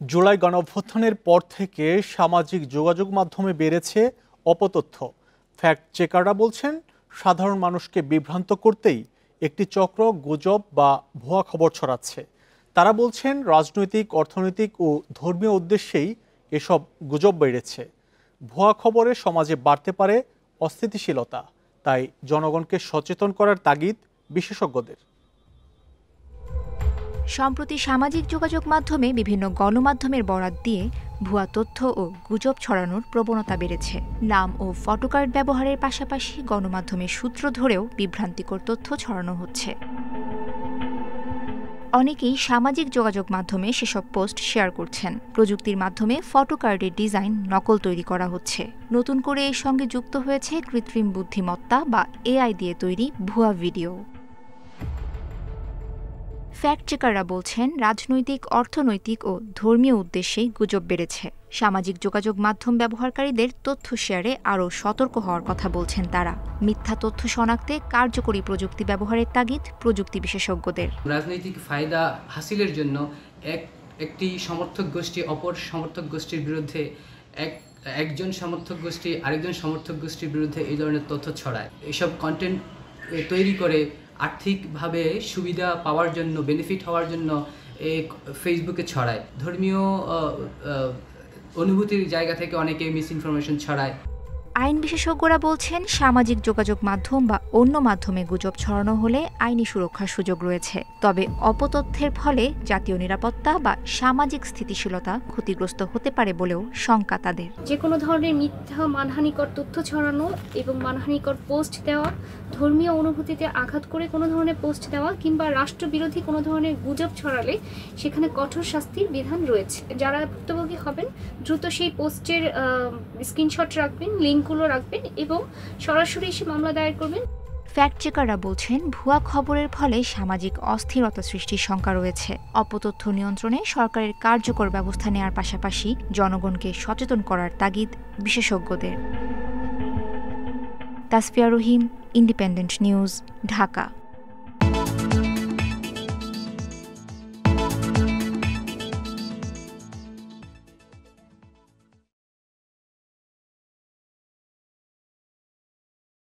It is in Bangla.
জুলাই গণঅভ্যুত্থানের পর থেকে সামাজিক যোগাযোগ মাধ্যমে বেড়েছে অপতথ্য। ফ্যাক্ট চেকাররা বলছেন, সাধারণ মানুষকে বিভ্রান্ত করতেই একটি চক্র গুজব বা ভুয়া খবর ছড়াচ্ছে। তারা বলছেন, রাজনৈতিক, অর্থনৈতিক ও ধর্মীয় উদ্দেশ্যেই এসব গুজব বেড়েছে। ভুয়া খবরে সমাজে বাড়তে পারে অস্থিতিশীলতা, তাই জনগণকে সচেতন করার তাগিদ বিশেষজ্ঞদের। সম্প্রতি সামাজিক যোগাযোগ মাধ্যমে বিভিন্ন গণমাধ্যমের বরাত দিয়ে ভুয়া তথ্য ও গুজব ছড়ানোর প্রবণতা বেড়েছে। নাম ও ফটোকার্ড ব্যবহারের পাশাপাশি গণমাধ্যমের সূত্র ধরেও বিভ্রান্তিকর তথ্য ছড়ানো হচ্ছে। অনেকেই সামাজিক যোগাযোগ মাধ্যমে সেসব পোস্ট শেয়ার করছেন। প্রযুক্তির মাধ্যমে ফটোকার্ডের ডিজাইন নকল তৈরি করা হচ্ছে। নতুন করে এর সঙ্গে যুক্ত হয়েছে কৃত্রিম বুদ্ধিমত্তা বা এআই দিয়ে তৈরি ভুয়া ভিডিও। ফ্যাক্ট চেকাররা বলছেন, রাজনৈতিক, অর্থনৈতিক ও ধর্মীয় উদ্দেশ্যেই গুজব বেড়েছে। সামাজিক যোগাযোগ মাধ্যম ব্যবহারকারীদের তথ্য শেয়ারে আরও সতর্ক হওয়ার কথা বলছেন তারা। মিথ্যা তথ্য শনাক্তে কার্যকরী প্রযুক্তি ব্যবহারের তাগিদ প্রযুক্তি বিশেষজ্ঞদের। রাজনৈতিক ফায়দা হাসিলের জন্য একটি সমর্থক গোষ্ঠী অপর সমর্থক গোষ্ঠীর বিরুদ্ধে একজন সমর্থক গোষ্ঠী আরেকজন সমর্থক গোষ্ঠীর বিরুদ্ধে এই ধরনের তথ্য ছড়ায়। এসব কন্টেন্ট তৈরি করে আর্থিকভাবে সুবিধা পাওয়ার জন্য, বেনিফিট হওয়ার জন্য ফেসবুকে ছড়ায়। ধর্মীয় অনুভূতির জায়গা থেকে অনেকে মিস ইনফরমেশন ছড়ায়। আইন বিশেষজ্ঞরা বলছেন, সামাজিক যোগাযোগ মাধ্যম বা অন্য মাধ্যমে গুজব ছড়ানো হলে আইনি সুরক্ষার সুযোগ রয়েছে। তবে অপতথ্যের ফলে জাতীয় নিরাপত্তা বা সামাজিক স্থিতিশীলতা ক্ষতিগ্রস্ত হতে পারে বলেও শঙ্কা তাদের। যে কোনো ধরনের মিথ্যা, মানহানিকর তথ্য ছড়ানো এবং মানহানিকর পোস্ট দেওয়া, ধর্মীয় অনুভূতিতে আঘাত করে কোনো ধরনের পোস্ট দেওয়া কিংবা রাষ্ট্রবিরোধী কোনো ধরনের গুজব ছড়ালে সেখানে কঠোর শাস্তির বিধান রয়েছে। যারা ভুক্তভোগী হবেন দ্রুত সেই পোস্টের স্ক্রিনশট রাখবেন, লিঙ্কগুলো রাখবেন এবং সরাসরি এসে মামলা দায়ের করবেন। ফ্যাক্ট চেকাররা বলছেন, ভুয়া খবরের ফলে সামাজিক অস্থিরতা সৃষ্টির শঙ্কা রয়েছে। অপতথ্য নিয়ন্ত্রণে সরকারের কার্যকর ব্যবস্থা নেওয়ার পাশাপাশি জনগণকে সচেতন করার তাগিদ বিশেষজ্ঞদের। তাসফিয়া রহিম, ইন্ডিপেন্ডেন্ট নিউজ, ঢাকা।